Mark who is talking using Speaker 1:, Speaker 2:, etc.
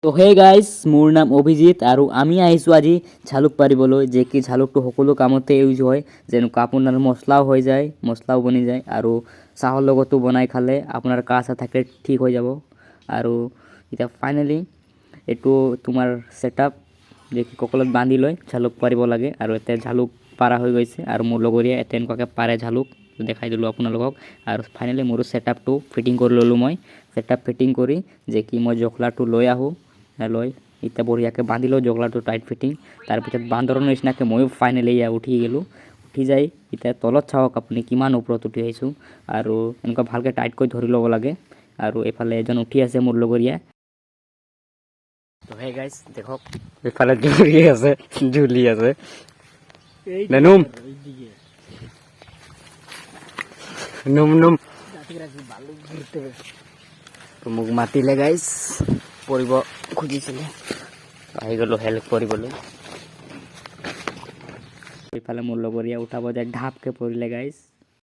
Speaker 1: তো hey guys, মোৰ নাম অভিজিত আৰু আমি আহিছোঁ আজি ঝালুক পাৰিবলৈ, যে কি ঝালুকটো সকলো কামতে ইউজ হয়। যেনেকুৱা আপোনাৰ মছলাও হৈ যায়, মছলাও বনি যায় আৰু চাহৰ লগতো বনাই খালে আপোনাৰ কাহ চাহ থাকে ঠিক হৈ যাব। আৰু এতিয়া ফাইনেলি এইটো তোমাৰ ছেটআপ যে কি কঁকালত বান্ধি লৈ ঝালুক পাৰিব লাগে। আৰু এতিয়া ঝালুক পাৰা হৈ গৈছে আৰু মোৰ লগৰীয়া এতিয়া এনেকুৱাকৈ পাৰে ঝালুক দেখাই দিলোঁ আপোনালোকক। আৰু ফাইনেলি মোৰ ছেটআপটো ফিটিং কৰি ল'লোঁ মই। ছেটআপ ফিটিং কৰি যে কি মই জখলাটো লৈ আহোঁ, লৈ এতিয়া বঢ়িয়াকৈ বান্ধি লওঁ জগলাটো টাইট ফিটিং। তাৰপিছত বান্দৰৰ নিচিনাকৈ ময়ো ফাইনেলি উঠি গ'লোঁ। উঠি যাই এতিয়া তলত চাওক আপুনি কিমান ওপৰত উঠি আহিছোঁ। আৰু এনেকুৱা ভালকৈ টাইটকৈ ধৰি ল'ব লাগে। আৰু এইফালে এজন উঠি আছে মোৰ লগৰীয়া। তো হে গাইজ দেখক, এইফালে ঝুলি আছে নুম নুম নুম তো মোক মাতিলে গাইজ, পৰিব খুজিছিলে, আহি গ'লোঁ হেল্প কৰিবলৈ। এইফালে মোৰ লগৰীয়া উঠাব যায়, ঢাপকৈ পৰিলে গাইজ।